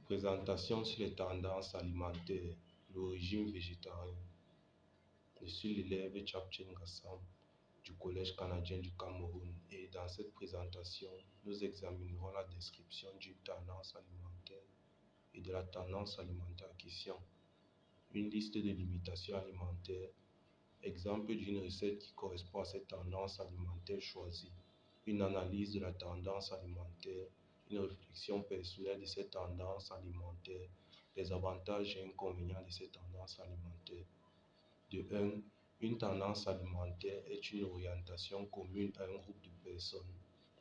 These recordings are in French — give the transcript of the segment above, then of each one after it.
Présentation sur les tendances alimentaires, le régime végétarien. Je suis l'élève Tchapchen Gassam du Collège canadien du Cameroun et dans cette présentation, nous examinerons la description d'une tendance alimentaire et de la tendance alimentaire en question, une liste de limitations alimentaires, exemple d'une recette qui correspond à cette tendance alimentaire choisie, une analyse de la tendance alimentaire, une réflexion personnelle de cette tendance alimentaire, les avantages et inconvénients de cette tendance alimentaire. De 1. Une tendance alimentaire est une orientation commune à un groupe de personnes,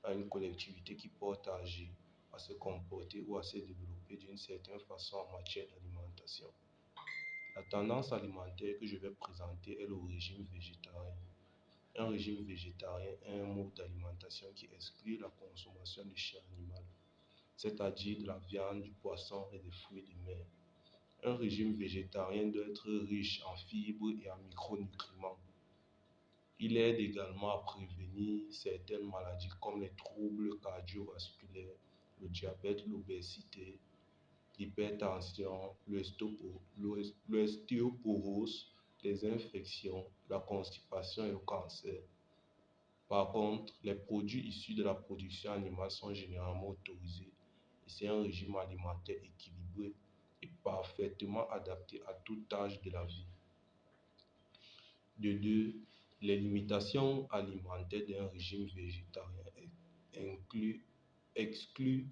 à une collectivité qui porte à agir, à se comporter ou à se développer d'une certaine façon en matière d'alimentation. La tendance alimentaire que je vais présenter est le régime végétarien. Un régime végétarien est un mode d'alimentation qui exclut la consommation de chair animale, c'est-à-dire de la viande, du poisson et des fruits de mer. Un régime végétarien doit être riche en fibres et en micronutriments. Il aide également à prévenir certaines maladies comme les troubles cardiovasculaires, le diabète, l'obésité, l'hypertension, l'ostéoporose, les infections, la constipation et le cancer. Par contre, les produits issus de la production animale sont généralement autorisés et c'est un régime alimentaire équilibré et parfaitement adapté à tout âge de la vie. De 2. Les limitations alimentaires d'un régime végétarien excluent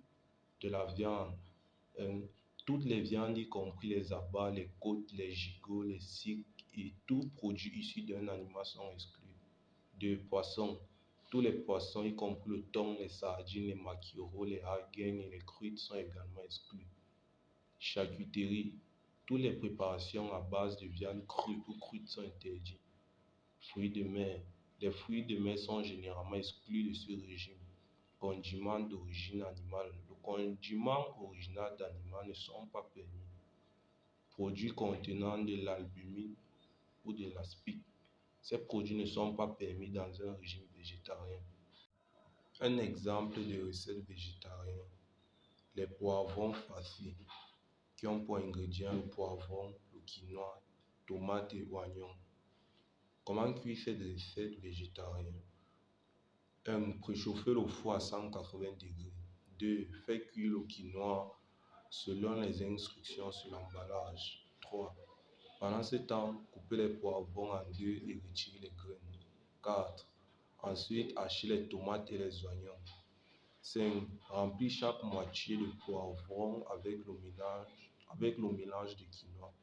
de la viande. Toutes les viandes, y compris les abats, les côtes, les gigots, les ciques et tout produit issu d'un animal sont exclus. 2. Poissons. Tous les poissons, y compris le thon, les sardines, les maquereaux, les hargans et les truites sont également exclus. Charcuterie. Toutes les préparations à base de viande crue ou cuite sont interdites. Fruits de mer. Les fruits de mer sont généralement exclus de ce régime. Condiments d'origine animale. Les condiments originaux d'animaux ne sont pas permis. Produits contenant de l'albumine ou de l'aspic. Ces produits ne sont pas permis dans un régime végétarien. Un exemple de recette végétarienne. Les poivrons farcis, qui ont pour ingrédients le poivron, le quinoa, tomates et oignons. Comment cuire cette recette végétarienne? 1. Préchauffer le four à 180 degrés. 2. Faire cuire le quinoa selon les instructions sur l'emballage. 3. Pendant ce temps, couper les poivrons en deux et retirer les graines. 4. Ensuite, hacher les tomates et les oignons. 5. Remplir chaque moitié de poivron avec le mélange de quinoa.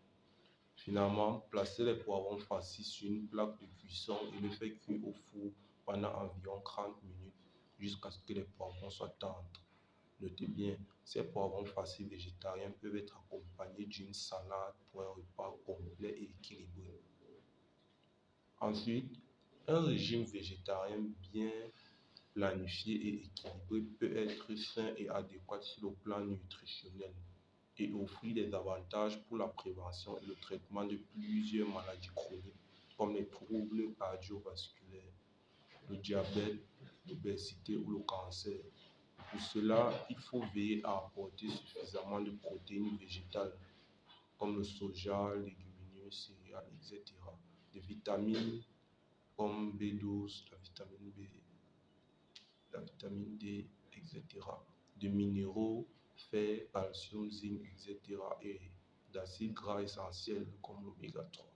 Finalement, placer les poivrons farcis sur une plaque de cuisson et le faire cuire au four pendant environ 30 minutes jusqu'à ce que les poivrons soient tendres. Notez bien, ces poivrons farcis végétariens peuvent être accompagnés d'une salade pour un repas complet et équilibré. Ensuite, un régime végétarien bien planifié et équilibré peut être sain et adéquat sur le plan nutritionnel et offrir des avantages pour la prévention et le traitement de plusieurs maladies chroniques comme les troubles cardiovasculaires, le diabète, l'obésité ou le cancer. Pour cela, il faut veiller à apporter suffisamment de protéines végétales comme le soja, légumineuses, céréales, etc. De vitamines comme B12, la vitamine D, etc. De minéraux, fer, calcium, zinc, etc. et d'acides gras essentiels comme l'oméga 3.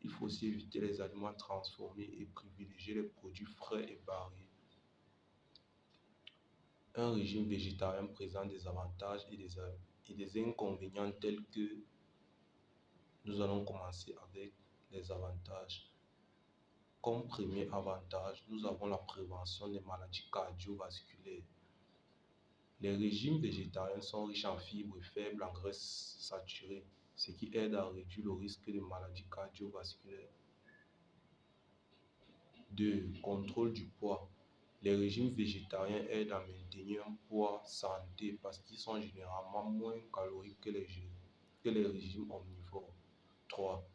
Il faut aussi éviter les aliments transformés et privilégier les produits frais et variés. Un régime végétarien présente des avantages et des inconvénients tels que nous allons commencer avec les avantages. Comme premier avantage, nous avons la prévention des maladies cardiovasculaires. Les régimes végétariens sont riches en fibres et faibles en graisses saturées, ce qui aide à réduire le risque de maladies cardiovasculaires. 2. Contrôle du poids. Les régimes végétariens aident à maintenir un poids santé parce qu'ils sont généralement moins caloriques que les régimes omnivores. 3.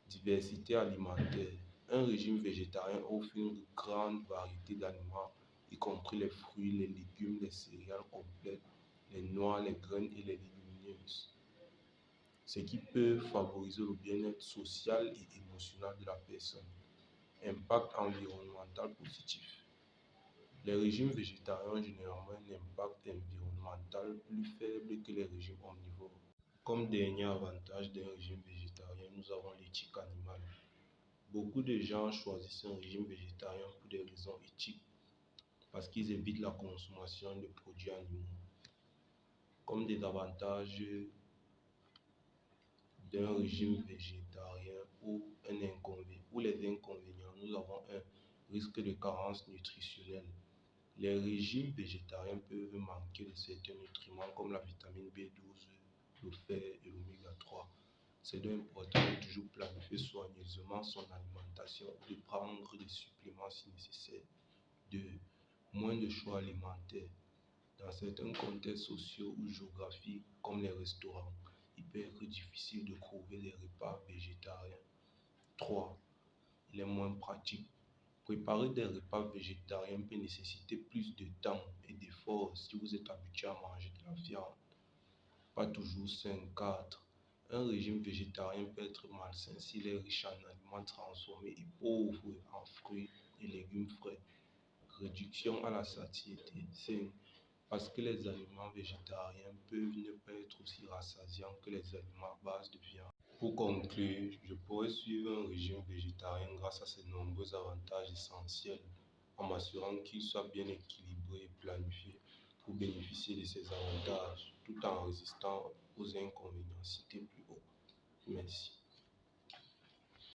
Diversité alimentaire. Un régime végétarien offre une grande variété d'aliments, y compris les fruits, les légumes, les céréales complètes, les noix, les graines et les légumineuses. fitness, ce qui peut favoriser le bien-être social et émotionnel de la personne. Impact environnemental positif. Les régimes végétariens ont généralement un impact environnemental plus faible que les régimes omnivores. Comme dernier avantage d'un régime végétarien, nous avons l'éthique animale. Beaucoup de gens choisissent un régime végétarien pour des raisons éthiques, parce qu'ils évitent la consommation de produits animaux. Comme des avantages d'un régime végétarien ou les inconvénients, nous avons un risque de carence nutritionnelle. Les régimes végétariens peuvent manquer de certains nutriments comme la vitamine B12, le fer et l'oméga 3. C'est donc important de toujours planifier soigneusement son alimentation ou de prendre des suppléments si nécessaire. 2. Moins de choix alimentaires. Dans certains contextes sociaux ou géographiques comme les restaurants, il peut être difficile de trouver des repas végétariens. 3. Il est moins pratique. Préparer des repas végétariens peut nécessiter plus de temps et d'efforts si vous êtes habitué à manger de la viande. Pas toujours sain. 4. Un régime végétarien peut être malsain s'il est riche en aliments transformés et pauvre en fruits et légumes frais. Réduction à la satiété. 5. Parce que les aliments végétariens peuvent ne pas être aussi rassasiants que les aliments à base de viande. Pour conclure, je pourrais suivre un régime végétarien grâce à ses nombreux avantages essentiels, en m'assurant qu'il soit bien équilibré et planifié pour bénéficier de ces avantages, tout en résistant aux inconvénients cités plus haut. Merci.